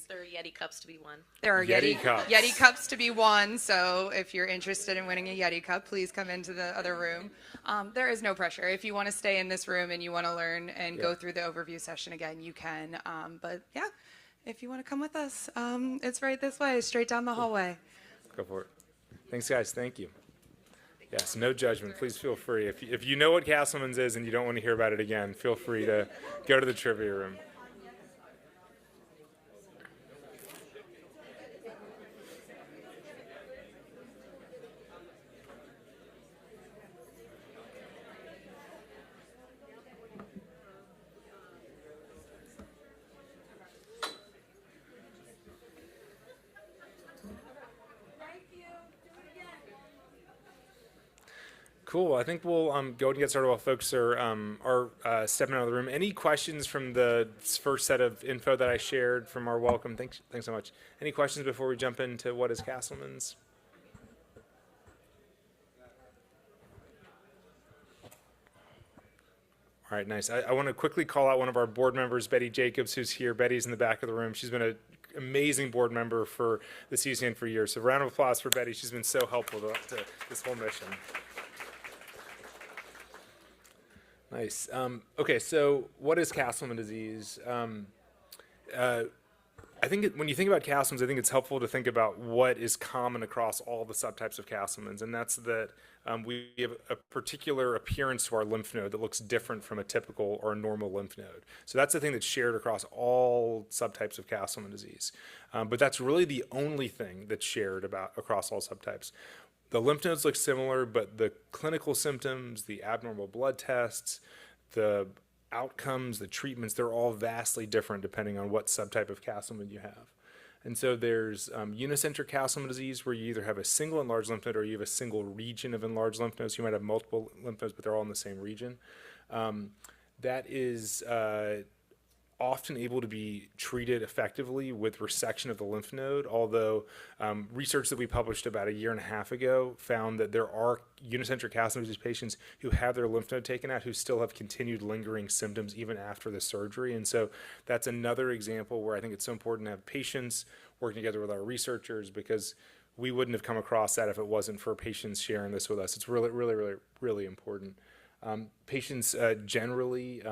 There are Yeti cups to be won. There are Yeti cups. Yeti cups to be won, so if you're interested in winning a Yeti cup, please come into the other room. There is no pressure. If you want to stay in this room and you want to learn and go through the overview session again, you can. But yeah, if you want to come with us, it's right this way, straight down the hallway. Go for it. Thanks, guys. Thank you. Yes, no judgment. Please feel free. If you know what Castleman's is and you don't want to hear about it again, feel free to go to the trivia room. Cool. I think we'll go ahead and get started while folks are stepping out of the room. Any questions from the first set of info that I shared from our welcome? Thanks so much. Any questions before we jump into what is Castleman's? All right, nice. I want to quickly call out one of our board members, Betty Jacobs, who's here. Betty's in the back of the room. She's been an amazing board member for the CCN for years. So round of applause for Betty. She's been so helpful to this whole mission. Nice. Okay, so what is Castleman disease? I think when you think about Castleman's, I think it's helpful to think about what is common across all the subtypes of Castleman's, and that's that we have a particular appearance to our lymph node that looks different from a typical or a normal lymph node. So that's the thing that's shared across all subtypes of Castleman disease. But that's really the only thing that's shared across all subtypes. The lymph nodes look similar, but the clinical symptoms, the abnormal blood tests, the outcomes, the treatments, they're all vastly different depending on what subtype of Castleman you have. And so there's unicentric Castleman disease where you either have a single enlarged lymph node or you have a single region of enlarged lymph nodes. You might have multiple lymph nodes, but they're all in the same region. That is often able to be treated effectively with resection of the lymph node, although research that we published about 1.5 years ago found that there are unicentric Castleman disease patients who have their lymph node taken out who still have continued lingering symptoms even after the surgery. And so that's another example where I think it's so important to have patients working together with our researchers, because we wouldn't have come across that if it wasn't for patients sharing this with us. It's really, really, really, really important. Patients generally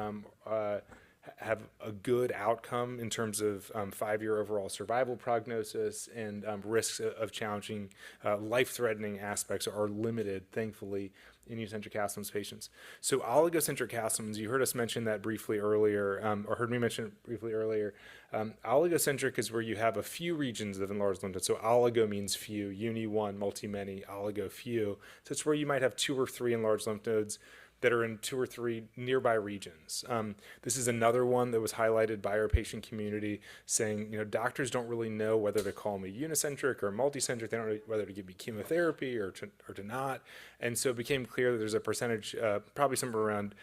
have a good outcome in terms of 5-year overall survival prognosis, and risks of challenging, life-threatening aspects are limited, thankfully, in unicentric Castleman's patients. So oligocentric Castleman's, you heard us mention that briefly earlier, or heard me mention it briefly earlier. Oligocentric is where you have a few regions of enlarged lymph nodes. So oligo means few, uni one, multi-many, oligo few. So it's where you might have 2 or 3 enlarged lymph nodes that are in 2 or 3 nearby regions. This is another one that was highlighted by our patient community, saying, doctors don't really know whether to call me unicentric or multicentric. They don't know whether to give me chemotherapy or to not. And so it became clear that there's a percentage, probably somewhere around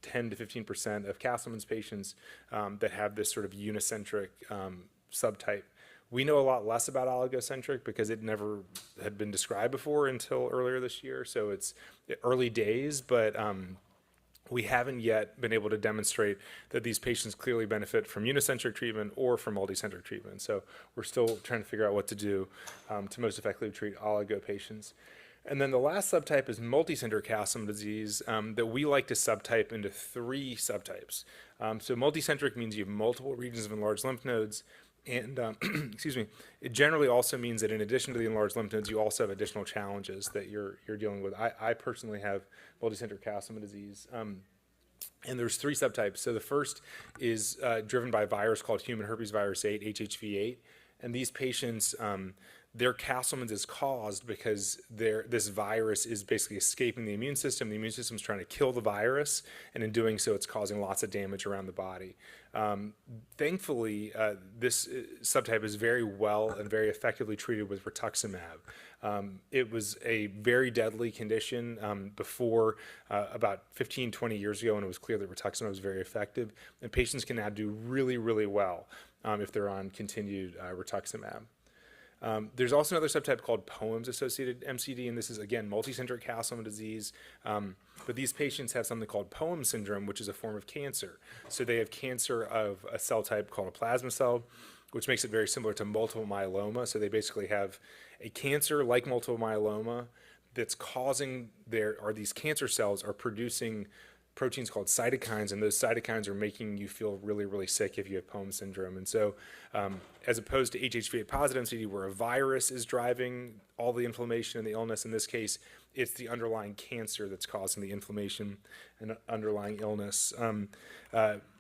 10 to 15% of Castleman's patients that have this sort of unicentric subtype. We know a lot less about oligocentric because it never had been described before until earlier this year. So it's early days, but we haven't yet been able to demonstrate that these patients clearly benefit from unicentric treatment or from multicentric treatment. So we're still trying to figure out what to do to most effectively treat oligo patients. And then the last subtype is multicentric Castleman disease that we like to subtype into 3 subtypes. So multicentric means you have multiple regions of enlarged lymph nodes. And excuse me, it generally also means that in addition to the enlarged lymph nodes, you also have additional challenges that you're dealing with. I personally have multicentric Castleman disease. And there's 3 subtypes. So the first is driven by a virus called human herpes virus 8, HHV8. And these patients, their Castleman's is caused because this virus is basically escaping the immune system. The immune system is trying to kill the virus, and in doing so, it's causing lots of damage around the body. Thankfully, this subtype is very well and very effectively treated with rituximab. It was a very deadly condition before about 15, 20 years ago, when it was clear that rituximab was very effective. And patients can now do really, really well if they're on continued rituximab. There's also another subtype called POEMS-associated MCD, and this is, again, multicentric Castleman disease. But these patients have something called POEMS syndrome, which is a form of cancer. So they have cancer of a cell type called a plasma cell. which makes it very similar to multiple myeloma. So they basically have a cancer like multiple myeloma that's causing these cancer cells are producing proteins called cytokines, and those cytokines are making you feel really, really sick if you have POEMS syndrome. And so, as opposed to HHV8 positive MCD, where a virus is driving all the inflammation and the illness, in this case, it's the underlying cancer that's causing the inflammation and underlying illness.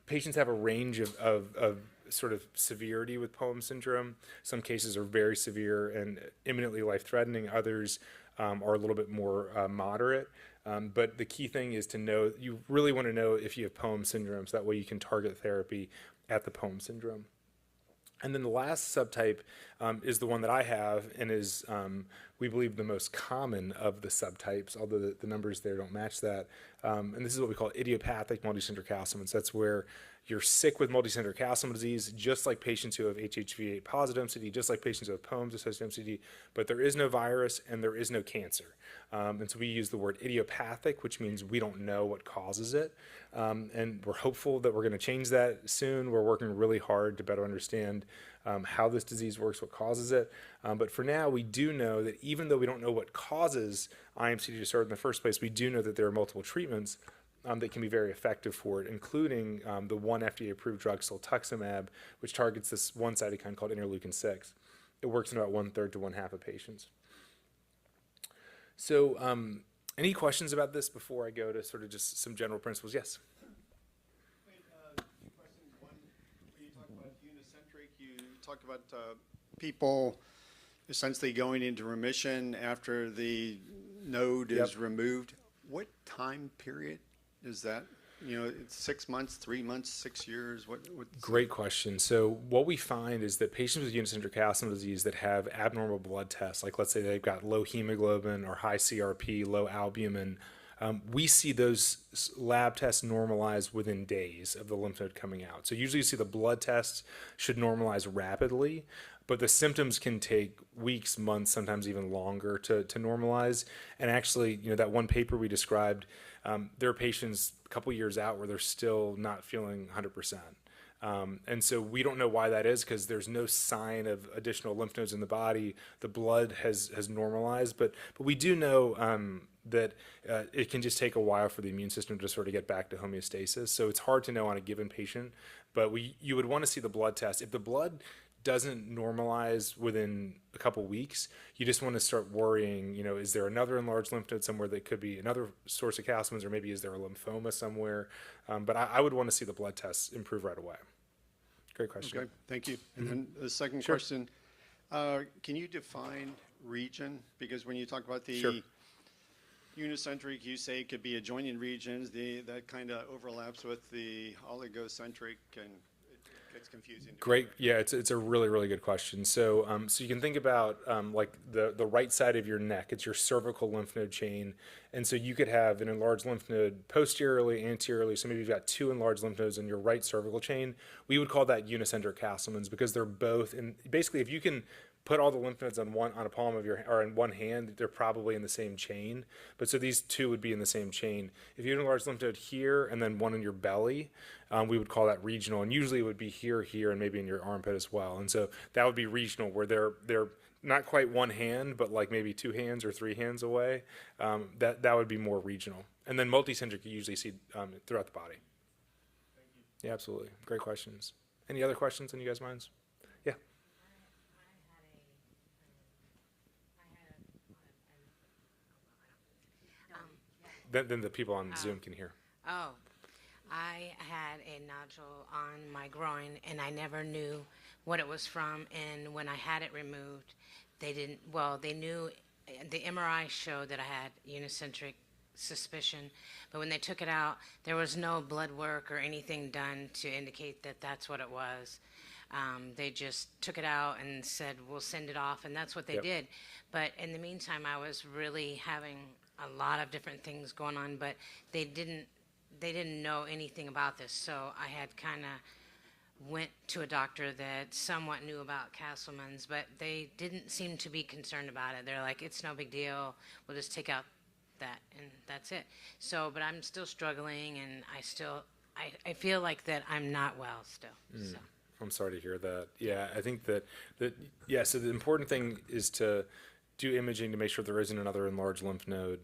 Patients have a range of sort of severity with POEMS syndrome. Some cases are very severe and imminently life-threatening. Others are a little bit more moderate. But the key thing is to know, you really want to know if you have POEMS syndrome, so that way you can target therapy at the POEMS syndrome. And then the last subtype is the one that I have and is, we believe, the most common of the subtypes, although the numbers there don't match that. And this is what we call idiopathic multicenter Castleman. So that's where you're sick with multicenter Castleman disease, just like patients who have HHV8 positive MCD, just like patients who have POEMS associated MCD, but there is no virus and there is no cancer. And so we use the word idiopathic, which means we don't know what causes it. And we're hopeful that we're going to change that soon. We're working really hard to better understand how this disease works, what causes it. But for now, we do know that even though we don't know what causes IMCD to start in the first place, we do know that there are multiple treatments that can be very effective for it, including the one FDA-approved drug, siltuximab, which targets this one cytokine called interleukin-6. It works in about 1/3 to 1/2 of patients. So any questions about this before I go to sort of just some general principles? Yes? Two questions. One, when you talk about unicentric, you talk about people essentially going into remission after the node is removed. What time period is that? You know, it's 6 months, 3 months, 6 years? Great question. So what we find is that patients with unicentric Castleman disease that have abnormal blood tests, like let's say they've got low hemoglobin or high CRP, low albumin, we see those lab tests normalize within days of the lymph node coming out. So usually you see the blood tests should normalize rapidly, but the symptoms can take weeks, months, sometimes even longer to normalize. And actually, you know, that one paper we described, there are patients a couple years out where they're still not feeling 100%. And so we don't know why that is, because there's no sign of additional lymph nodes in the body. The blood has normalized, but we do know that it can just take a while for the immune system to sort of get back to homeostasis. So it's hard to know on a given patient, but you would want to see the blood test. If the blood doesn't normalize within a couple weeks, you just want to start worrying, you know, is there another enlarged lymph node somewhere that could be another source of Castleman's, or maybe is there a lymphoma somewhere? But I would want to see the blood tests improve right away. Great question. Okay, thank you. And then the second question, can you define region? Because when you talk about the unicentric, you say it could be adjoining regions. That kind of overlaps with the oligocentric, and it's confusing. Great. Yeah, it's a really, really good question. So so you can think about like the right side of your neck. It's your cervical lymph node chain. And so you could have an enlarged lymph node posteriorly, anteriorly. So maybe you've got two enlarged lymph nodes in your right cervical chain. We would call that unicentric Castleman's, because they're both in, basically, if you can put all the lymph nodes on a palm of your, or in one hand, they're probably in the same chain. But so these two would be in the same chain. If you had a large lymph node here and then one in your belly, we would call that regional. And usually it would be here, and maybe in your armpit as well. And so that would be regional, where they're not quite one hand, but like maybe 2 hands or 3 hands away. That would be more regional. And then multicentric you usually see throughout the body. Thank you. Yeah, absolutely. Great questions. Any other questions in you guys' minds? Yeah. Then the people on Zoom can hear. Oh, I had a nodule on my groin, and I never knew what it was from. And when I had it removed, they knew, the MRI showed that I had unicentric suspicion, but when they took it out, there was no blood work or anything done to indicate that that's what it was. They just took it out and said, we'll send it off, and that's what they did. But in the meantime, I was really having a lot of different things going on, but they didn't know anything about this. So I had kind of went to a doctor that somewhat knew about Castleman's, but they didn't seem to be concerned about it. They're like, it's no big deal. We'll just take out that, and that's it. So, but I'm still struggling, and I feel like that I'm not well still. So. I'm sorry to hear that. Yeah, I think yeah, so the important thing is to do imaging to make sure there isn't another enlarged lymph node.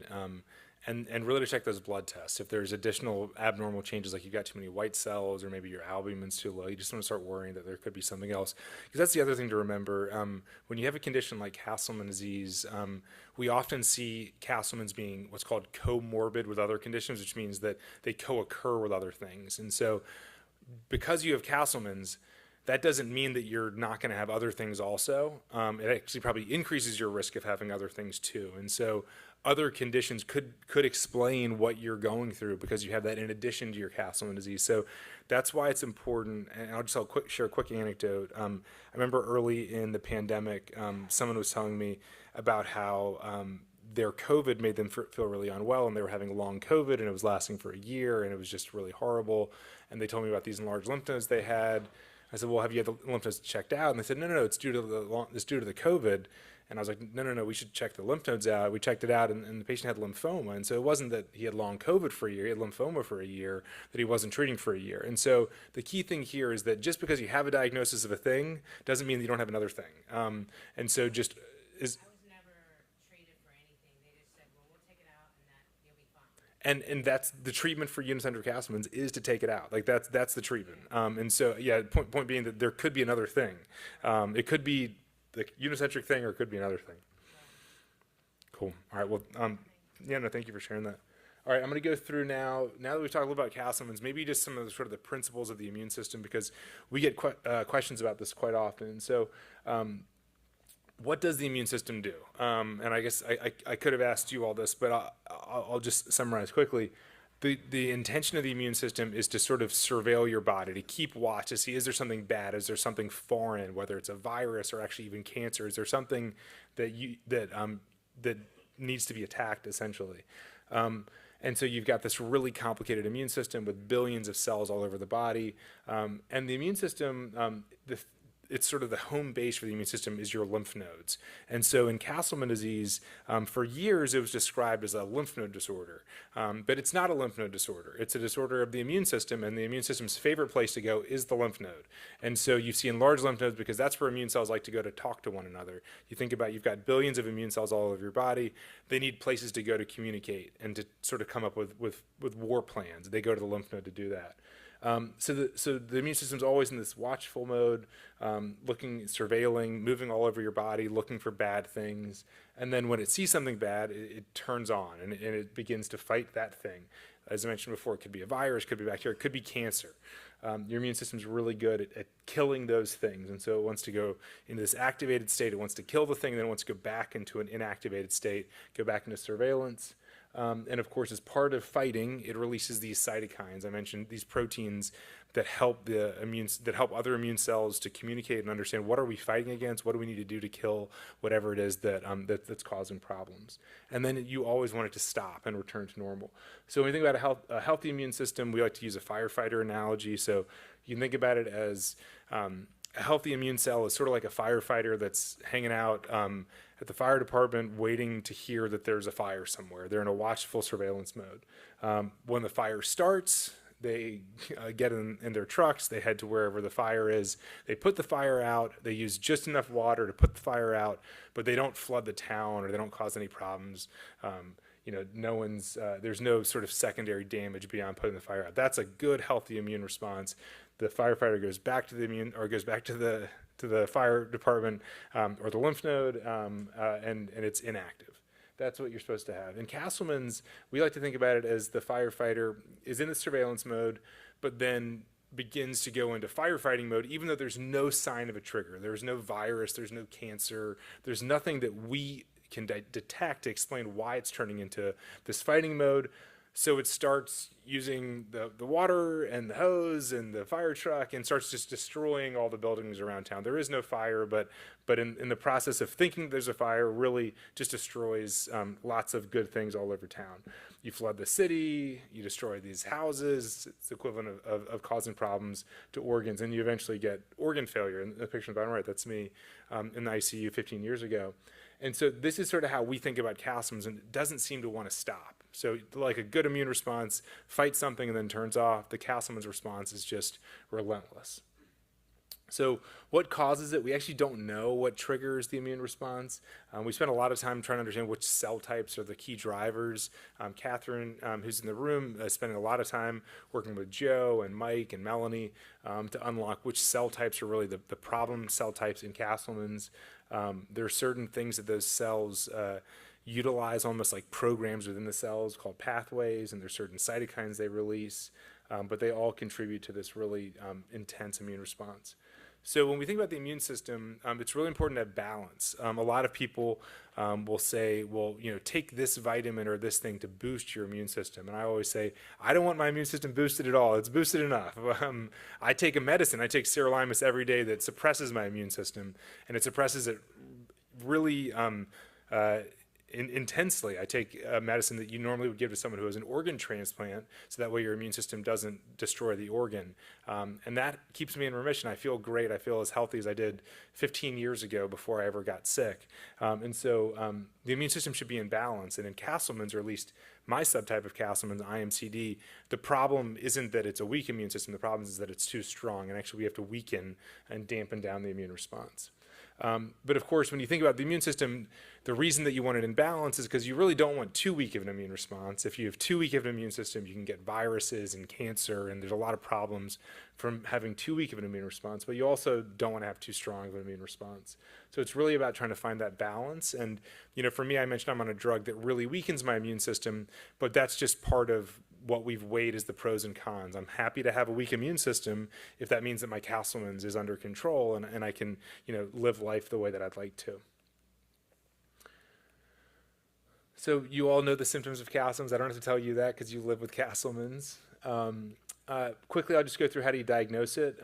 And really to check those blood tests. If there's additional abnormal changes, like you've got too many white cells or maybe your albumin's too low, you just want to start worrying that there could be something else. Because that's the other thing to remember. When you have a condition like Castleman disease, we often see Castleman's being what's called comorbid with other conditions, which means that they co-occur with other things. And so because you have Castleman's, that doesn't mean that you're not going to have other things also. It actually probably increases your risk of having other things too. And so other conditions could explain what you're going through because you have that in addition to your Castleman disease. So that's why it's important. And I'll just share a quick anecdote. I remember early in the pandemic, someone was telling me about how their COVID made them feel really unwell, and they were having long COVID, and it was lasting for a year, and it was just really horrible. And they told me about these enlarged lymph nodes they had. I said, well, have you had the lymph nodes checked out? And they said, no, it's due to the COVID. And I was like, no, we should check the lymph nodes out. We checked it out, and the patient had lymphoma. And so it wasn't that he had long COVID for a year, he had lymphoma for a year, that he wasn't treating for a year. And so the key thing here is that just because you have a diagnosis of a thing doesn't mean that you don't have another thing. And so just is. I was never treated for anything. They just said, well, we'll take it out and that you'll be fine. And that's the treatment for unicentric Castleman's is to take it out. Like that's the treatment. And so, yeah, point being that there could be another thing. It could be the unicentric thing, or it could be another thing. Cool. All right. Well, yeah, no, thank you for sharing that. All right, I'm going to go through now that we've talked a little about Castleman's, maybe just some of the sort of the principles of the immune system, because we get questions about this quite often. So, what does the immune system do? And I guess I could have asked you all this, but I'll just summarize quickly. The intention of the immune system is to sort of surveil your body, to keep watch, to see, is there something bad? Is there something foreign, whether it's a virus or actually even cancer? Is there something that needs to be attacked, essentially? And so you've got this really complicated immune system with billions of cells all over the body. And the immune system, it's sort of the home base for the immune system is your lymph nodes. And so in Castleman disease, for years it was described as a lymph node disorder. But it's not a lymph node disorder. It's a disorder of the immune system, and the immune system's favorite place to go is the lymph node. And so you see enlarged lymph nodes because that's where immune cells like to go to talk to one another. You think about, you've got billions of immune cells all over your body. They need places to go to communicate and to sort of come up with war plans. They go to the lymph node to do that. So the immune system's always in this watchful mode, looking, surveilling, moving all over your body, looking for bad things. And then when it sees something bad, it turns on and it begins to fight that thing. As I mentioned before, it could be a virus, could be bacteria, it could be cancer. Your immune system's really good at killing those things. And so it wants to go into this activated state. It wants to kill the thing, then it wants to go back into an inactivated state, go back into surveillance. And of course, as part of fighting, it releases these cytokines. I mentioned these proteins that help other immune cells to communicate and understand what are we fighting against, what do we need to do to kill whatever it is that's causing problems. And then you always want it to stop and return to normal. So when we think about a healthy immune system, we like to use a firefighter analogy. So you can think about it as a healthy immune cell is sort of like a firefighter that's hanging out at the fire department waiting to hear that there's a fire somewhere. They're in a watchful surveillance mode. When the fire starts, they get in their trucks, they head to wherever the fire is, they put the fire out, they use just enough water to put the fire out, but they don't flood the town or they don't cause any problems. There's no sort of secondary damage beyond putting the fire out. That's a good, healthy immune response. The firefighter goes back to the fire department or the lymph node, and it's inactive. That's what you're supposed to have. In Castleman's, we like to think about it as the firefighter is in the surveillance mode, but then begins to go into firefighting mode, even though there's no sign of a trigger. There's no virus, there's no cancer, there's nothing that we can detect to explain why it's turning into this fighting mode. So it starts using the water and the hose and the fire truck and starts just destroying all the buildings around town. There is no fire, but in the process of thinking there's a fire, really just destroys lots of good things all over town. You flood the city, you destroy these houses, it's the equivalent of causing problems to organs, and you eventually get organ failure. In the picture on the bottom right, that's me in the ICU 15 years ago. And so this is sort of how we think about Castleman's, and it doesn't seem to want to stop. So like a good immune response, fights something and then turns off. The Castleman's response is just relentless. So what causes it? We actually don't know what triggers the immune response. We spent a lot of time trying to understand which cell types are the key drivers. Catherine, who's in the room, is spending a lot of time working with Joe and Mike and Melanie to unlock which cell types are really the problem cell types in Castleman's. There are certain things that those cells utilize, almost like programs within the cells called pathways, and there's certain cytokines they release, but they all contribute to this really intense immune response. So when we think about the immune system, it's really important to have balance. A lot of people will say, well, take this vitamin or this thing to boost your immune system. And I always say, I don't want my immune system boosted at all. It's boosted enough. I take a medicine. I take sirolimus every day that suppresses my immune system, and it suppresses it really intensely. I take a medicine that you normally would give to someone who has an organ transplant, so that way your immune system doesn't destroy the organ. And that keeps me in remission. I feel great. I feel as healthy as I did 15 years ago before I ever got sick. And so the immune system should be in balance. And in Castleman's, or at least my subtype of Castleman's, IMCD, the problem isn't that it's a weak immune system. The problem is that it's too strong. And actually we have to weaken and dampen down the immune response. But of course, when you think about the immune system, the reason that you want it in balance is because you really don't want too weak of an immune response. If you have too weak of an immune system, you can get viruses and cancer, and there's a lot of problems from having too weak of an immune response, but you also don't want to have too strong of an immune response. So it's really about trying to find that balance. And, for me, I mentioned I'm on a drug that really weakens my immune system, but that's just part of what we've weighed as the pros and cons. I'm happy to have a weak immune system if that means that my Castleman's is under control and I can, live life the way that I'd like to. So you all know the symptoms of Castleman's. I don't have to tell you that because you live with Castleman's. Quickly, I'll just go through how do you diagnose it.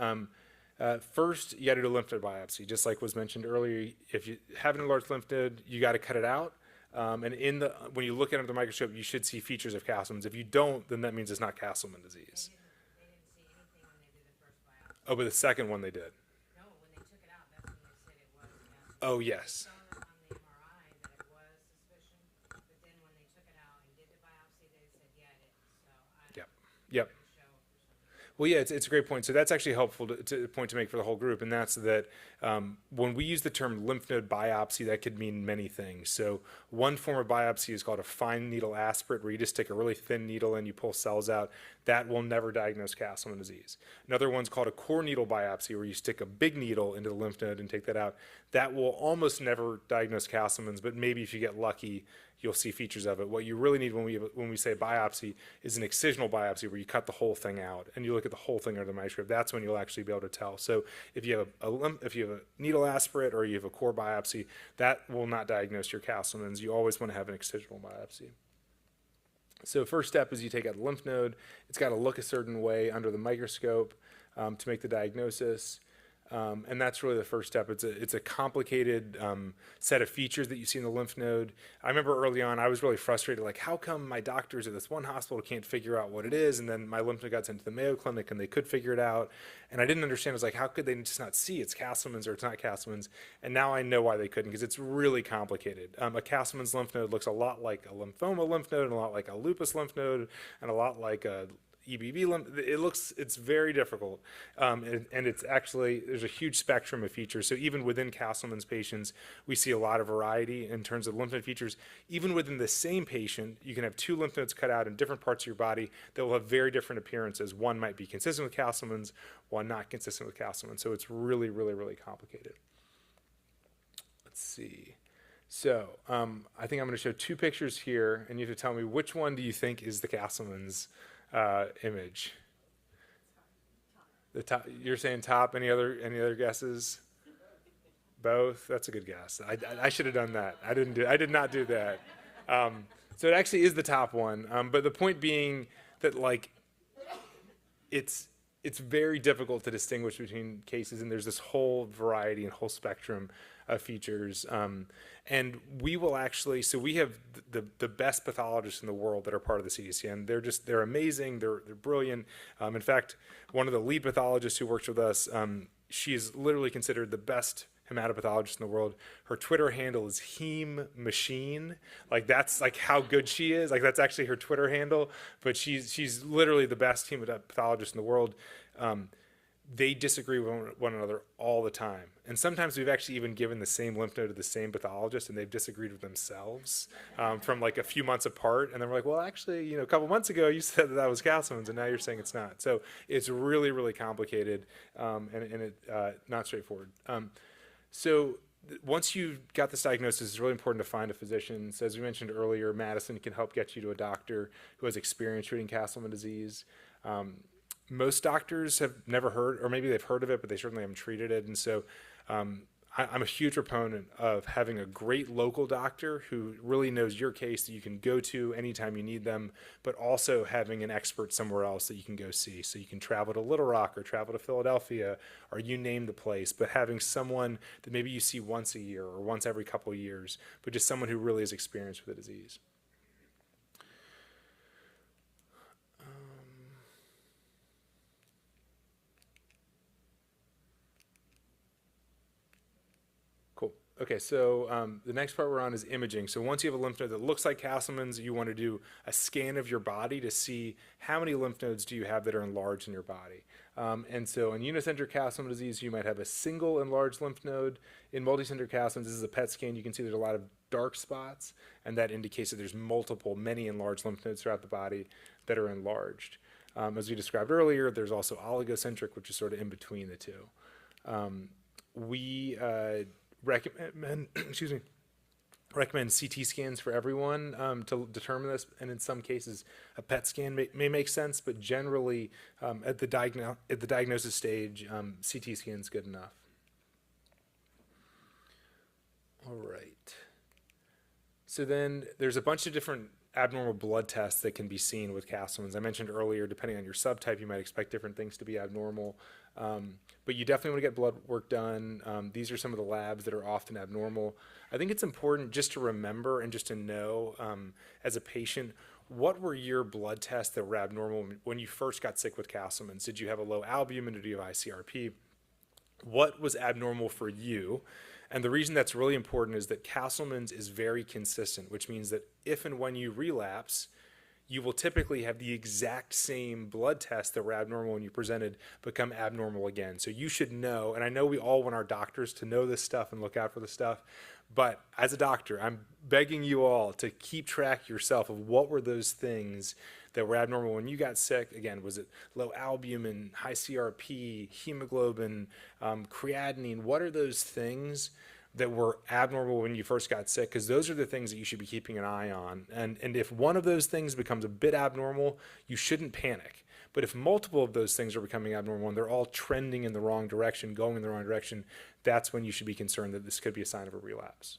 First, you got to do a lymph node biopsy. Just like was mentioned earlier, if you have an enlarged lymph node, you got to cut it out. And when you look at it under the microscope, you should see features of Castleman's. If you don't, then that means it's not Castleman disease. They didn't see anything when they did the first biopsy. Oh, but the second one they did. No, when they took it out, that's when they said it was Castleman. Oh, yes. They saw on the MRI that it was suspicion, but then when they took it out and did the biopsy, they said, yeah, it is. So Yep. Yep. show for some. Well, yeah, it's a great point. So that's actually helpful point to make for the whole group, and that's that when we use the term lymph node biopsy, that could mean many things. So one form of biopsy is called a fine needle aspirate, where you just stick a really thin needle in, you pull cells out. That will never diagnose Castleman disease. Another one's called a core needle biopsy, where you stick a big needle into the lymph node and take that out. That will almost never diagnose Castleman's, but maybe if you get lucky, you'll see features of it. What you really need when we say biopsy is an excisional biopsy, where you cut the whole thing out and you look at the whole thing under the microscope. That's when you'll actually be able to tell. So if you have a needle aspirate or you have a core biopsy, that will not diagnose your Castleman's. You always want to have an excisional biopsy. So first step is you take out the lymph node. It's got to look a certain way under the microscope to make the diagnosis. And that's really the first step. It's a complicated set of features that you see in the lymph node. I remember early on, I was really frustrated, like, how come my doctors at this one hospital can't figure out what it is? And then my lymph node got sent to the Mayo Clinic and they could figure it out. And I didn't understand. I was like, how could they just not see it's Castleman's or it's not Castleman's? And now I know why they couldn't, because it's really complicated. A Castleman's lymph node looks a lot like a lymphoma lymph node, and a lot like a lupus lymph node, and a lot like a EBV lymph. It's very difficult, and it's actually, there's a huge spectrum of features. So even within Castleman's patients, we see a lot of variety in terms of lymph node features. Even within the same patient, you can have two lymph nodes cut out in different parts of your body that will have very different appearances. One might be consistent with Castleman's, one not consistent with Castleman's. So it's really, really, really complicated. Let's see. So I think I'm going to show two pictures here, and you have to tell me which one do you think is the Castleman's image. The top. You're saying top. Any other guesses? Both. That's a good guess. I should have done that. I did not do that. So it actually is the top one. But the point being that, like, it's very difficult to distinguish between cases, and there's this whole variety and whole spectrum of features. And we will actually, so we have the best pathologists in the world that are part of the CDC, and they're amazing, they're brilliant. In fact, one of the lead pathologists who works with us, she is literally considered the best hematopathologist in the world. Her Twitter handle is Heme Machine. Like, that's like how good she is. Like, that's actually her Twitter handle, but she's literally the best hematopathologist in the world. they disagree with one another all the time. And sometimes we've actually even given the same lymph node to the same pathologist, and they've disagreed with themselves from like a few months apart. And then we're like, well, actually, you know, a couple months ago you said that was Castleman's, and now you're saying it's not. So it's really, really complicated and not straightforward. Once you've got this diagnosis, it's really important to find a physician. So as we mentioned earlier, Madison can help get you to a doctor who has experience treating Castleman disease. Most doctors have never heard, or maybe they've heard of it, but they certainly haven't treated it. And so I'm a huge proponent of having a great local doctor who really knows your case that you can go to anytime you need them, but also having an expert somewhere else that you can go see. So you can travel to Little Rock or travel to Philadelphia, or you name the place, but having someone that maybe you see once a year or once every couple of years, but just someone who really is experienced with the disease. Okay, so the next part we're on is imaging. So once you have a lymph node that looks like Castleman's, you want to do a scan of your body to see how many lymph nodes do you have that are enlarged in your body. And so in unicentric Castleman disease, you might have a single enlarged lymph node. In multicentric Castleman's, this is a PET scan. You can see there's a lot of dark spots, and that indicates that there's many enlarged lymph nodes throughout the body that are enlarged. As we described earlier, there's also oligocentric, which is sort of in between the two. We recommend CT scans for everyone to determine this, and in some cases a PET scan may make sense, but generally at the diagnosis stage, CT scan is good enough. All right. So then there's a bunch of different abnormal blood tests that can be seen with Castleman's. I mentioned earlier, depending on your subtype, you might expect different things to be abnormal. But you definitely want to get blood work done. These are some of the labs that are often abnormal. I think it's important just to remember and just to know as a patient, what were your blood tests that were abnormal when you first got sick with Castleman's? Did you have a low albumin? Did you have ICRP? What was abnormal for you? And the reason that's really important is that Castleman's is very consistent, which means that if and when you relapse, you will typically have the exact same blood tests that were abnormal when you presented become abnormal again. So you should know, and I know we all want our doctors to know this stuff and look out for this stuff, but as a doctor, I'm begging you all to keep track yourself of what were those things that were abnormal when you got sick. Again, was it low albumin, high CRP, hemoglobin, creatinine? What are those things that were abnormal when you first got sick? Because those are the things that you should be keeping an eye on. And if one of those things becomes a bit abnormal, you shouldn't panic. But if multiple of those things are becoming abnormal and they're all trending in the wrong direction, going in the wrong direction, that's when you should be concerned that this could be a sign of a relapse.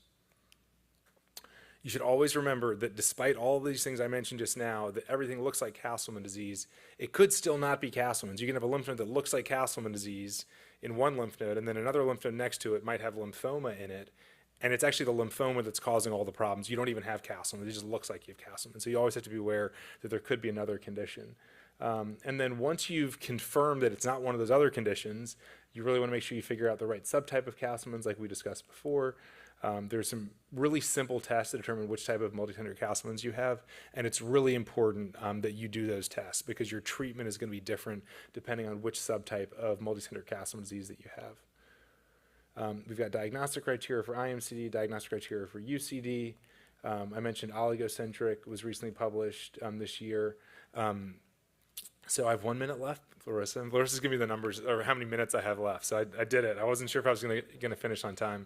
You should always remember that despite all of these things I mentioned just now, that everything looks like Castleman disease, it could still not be Castleman's. You can have a lymph node that looks like Castleman disease in one lymph node, and then another lymph node next to it might have lymphoma in it, and it's actually the lymphoma that's causing all the problems. You don't even have Castleman. It just looks like you have Castleman. So you always have to be aware that there could be another condition. And then once you've confirmed that it's not one of those other conditions, you really want to make sure you figure out the right subtype of Castleman's like we discussed before. There's some really simple tests to determine which type of multicentric Castleman's you have, and it's really important that you do those tests because your treatment is going to be different depending on which subtype of multicentric Castleman disease that you have. We've got diagnostic criteria for IMCD, diagnostic criteria for UCD. I mentioned oligocentric was recently published this year. So I have 1 minute left, Larissa. Larissa's giving me the numbers or how many minutes I have left. So I did it. I wasn't sure if I was going to finish on time.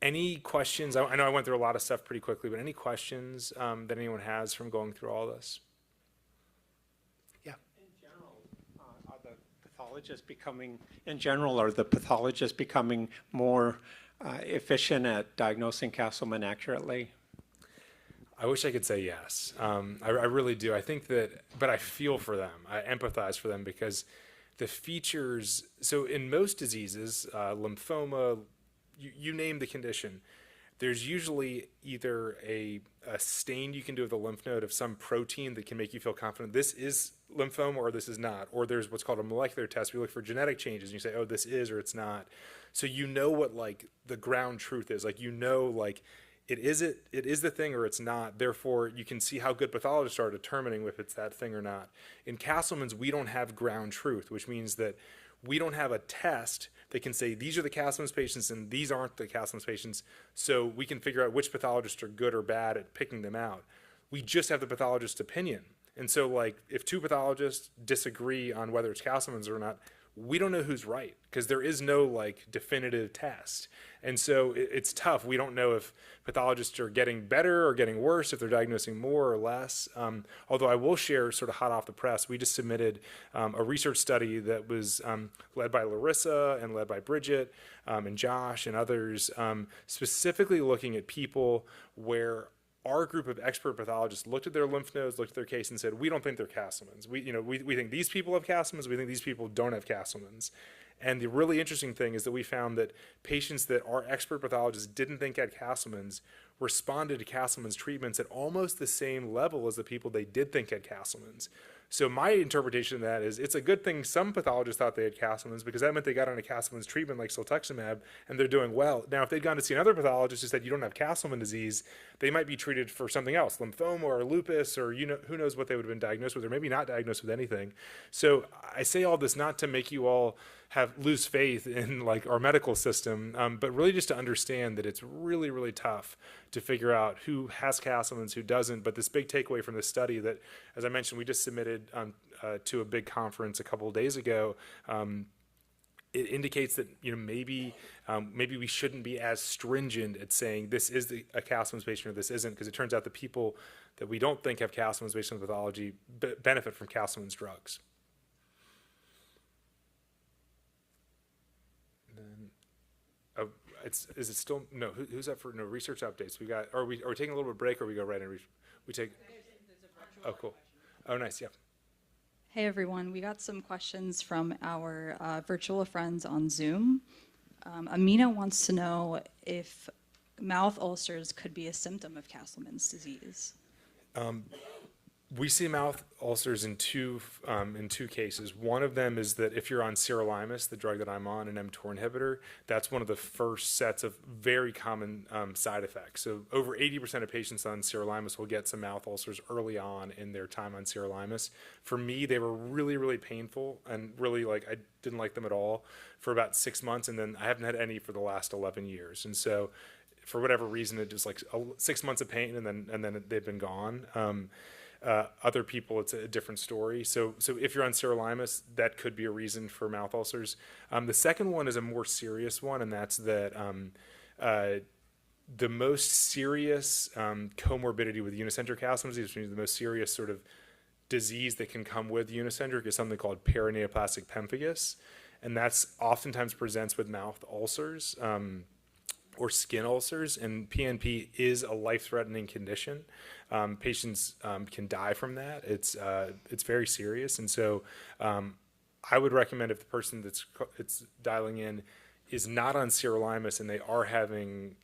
Any questions? I know I went through a lot of stuff pretty quickly, but any questions that anyone has from going through all this? Yeah. Are the pathologists becoming more efficient at diagnosing Castleman accurately? I wish I could say yes. I really do. I think that, but I feel for them. I empathize for them because the features, so in most diseases, lymphoma, you name the condition, there's usually either a stain you can do with a lymph node of some protein that can make you feel confident this is lymphoma or this is not. Or there's what's called a molecular test. We look for genetic changes and you say, oh, this is or it's not. So you know what like the ground truth is. Like you know like it is the thing or it's not. Therefore, you can see how good pathologists are determining if it's that thing or not. In Castleman's, we don't have ground truth, which means that we don't have a test that can say these are the Castleman's patients and these aren't the Castleman's patients, so we can figure out which pathologists are good or bad at picking them out. We just have the pathologist's opinion. And so, like, if two pathologists disagree on whether it's Castleman's or not, we don't know who's right because there is no, like, definitive test. And so it's tough. We don't know if pathologists are getting better or getting worse, if they're diagnosing more or less. Although I will share, sort of hot off the press, we just submitted a research study that was led by Larissa and led by Bridget and Josh and others, specifically looking at people where our group of expert pathologists looked at their lymph nodes, looked at their case, and said, we don't think they're Castleman's. We think these people have Castleman's. We think these people don't have Castleman's. And the really interesting thing is that we found that patients that our expert pathologists didn't think had Castleman's responded to Castleman's treatments at almost the same level as the people they did think had Castleman's. So my interpretation of that is it's a good thing some pathologists thought they had Castleman's because that meant they got on a Castleman's treatment like siltuximab and they're doing well. Now, if they'd gone to see another pathologist who said you don't have Castleman disease, they might be treated for something else, lymphoma or lupus or who knows what they would have been diagnosed with or maybe not diagnosed with anything. So I say all this not to make you all lose faith in like our medical system, but really just to understand that it's really, really tough to figure out who has Castleman's, who doesn't. But this big takeaway from this study that, as I mentioned, we just submitted to a big conference a couple of days ago, it indicates that maybe we shouldn't be as stringent at saying this is a Castleman's patient or this isn't, because it turns out the people that we don't think have Castleman's based on pathology benefit from Castleman's drugs. Is it still no? Who's up for no research updates? We got. Are we taking a little bit of break, or we go right in? We take. Oh, cool. Oh, nice. Yeah. Hey everyone, we got some questions from our virtual friends on Zoom. Amina wants to know if mouth ulcers could be a symptom of Castleman's disease. We see mouth ulcers in two cases. One of them is that if you're on sirolimus, the drug that I'm on, an mTOR inhibitor, that's one of the first sets of very common side effects. So over 80% of patients on sirolimus will get some mouth ulcers early on in their time on sirolimus. For me, they were really, really painful and really I didn't like them at all for about 6 months, and then I haven't had any for the last 11 years. And so for whatever reason, it was like 6 months of pain, and then they've been gone. Other people, it's a different story. So if you're on sirolimus, that could be a reason for mouth ulcers. The second one is a more serious one, and that's that the most serious comorbidity with unicentric Castleman's disease, which means the most serious sort of disease that can come with unicentric, is something called paraneoplastic pemphigus, and that's oftentimes presents with mouth ulcers or skin ulcers, and PNP is a life-threatening condition. Patients can die from that. It's very serious, and so I would recommend if the person that's dialing in is not on sirolimus and they are having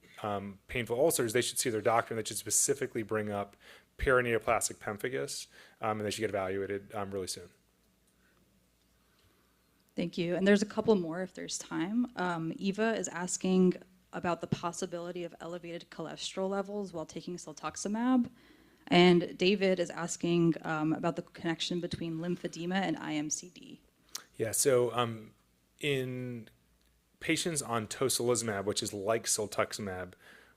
painful ulcers, they should see their doctor, and they should specifically bring up paraneoplastic pemphigus, and they should get evaluated really soon. Thank you. And there's a couple more if there's time. Eva is asking about the possibility of elevated cholesterol levels while taking siltuximab. And David is asking about the connection between lymphedema and IMCD. Yeah, so in patients on tocilizumab, which is like siltuximab,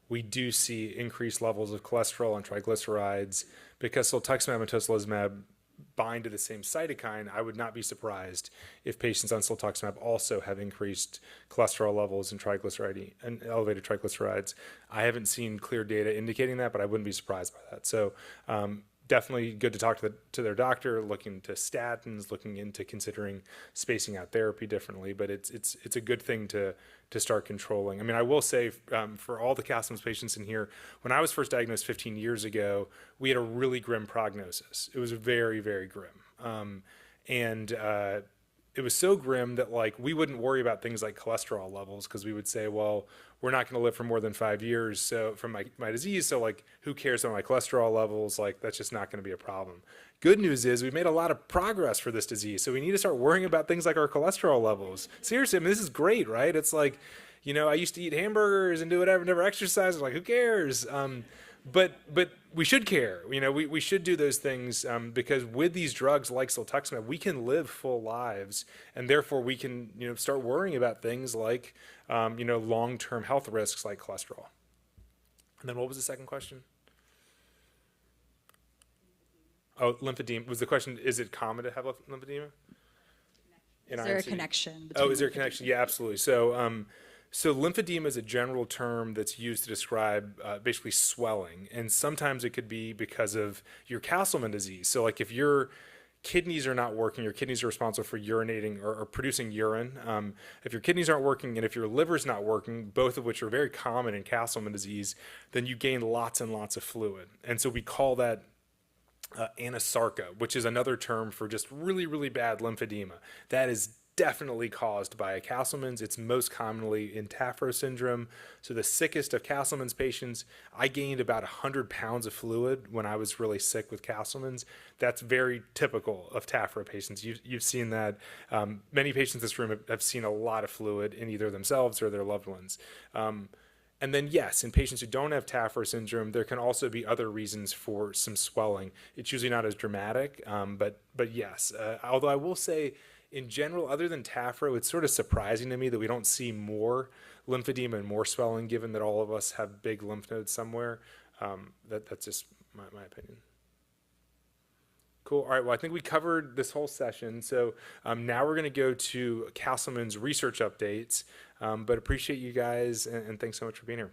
we do see increased levels of cholesterol and triglycerides. Because siltuximab and tocilizumab bind to the same cytokine, I would not be surprised if patients on siltuximab also have increased cholesterol levels and elevated triglycerides. I haven't seen clear data indicating that, but I wouldn't be surprised by that. So definitely good to talk to their doctor, looking into statins, looking into considering spacing out therapy differently. But it's a good thing to start controlling. I mean, I will say for all the Castleman's patients in here, when I was first diagnosed 15 years ago, we had a really grim prognosis. It was very, very grim. And it was so grim that we wouldn't worry about things like cholesterol levels, because we would say, well, we're not going to live for more than 5 years so from my disease, so who cares about my cholesterol levels? That's just not going to be a problem. Good news is we've made a lot of progress for this disease, so we need to start worrying about things like our cholesterol levels. Seriously, I mean, this is great, right? It's I used to eat hamburgers and do whatever, never exercise. I'm like, who cares? But we should care. We should do those things because with these drugs like siltuximab, we can live full lives, and therefore we can start worrying about things like long-term health risks like cholesterol. And then what was the second question? Oh, lymphedema. Was the question, is it common to have lymphedema? Is there a connection? Oh, is there a connection? Yeah, absolutely. So lymphedema is a general term that's used to describe basically swelling. And sometimes it could be because of your Castleman disease. So like if your kidneys are not working, your kidneys are responsible for urinating or producing urine. If your kidneys aren't working and if your liver's not working, both of which are very common in Castleman disease, then you gain lots and lots of fluid. And so we call that anasarca, which is another term for just really, really bad lymphedema. That is definitely caused by Castleman's. It's most commonly in Tafro syndrome. So the sickest of Castleman's patients, I gained about 100 pounds of fluid when I was really sick with Castleman's. That's very typical of Tafro patients. You've seen that. Many patients in this room have seen a lot of fluid in either themselves or their loved ones. And then, yes, in patients who don't have Tafro syndrome, there can also be other reasons for some swelling. It's usually not as dramatic, but yes. Although I will say, in general, other than Tafro, it's sort of surprising to me that we don't see more lymphedema and more swelling, given that all of us have big lymph nodes somewhere. That's just my opinion. Cool. All right. Well, I think we covered this whole session. So now we're going to go to Castleman's research updates. But appreciate you guys, and thanks so much for being here.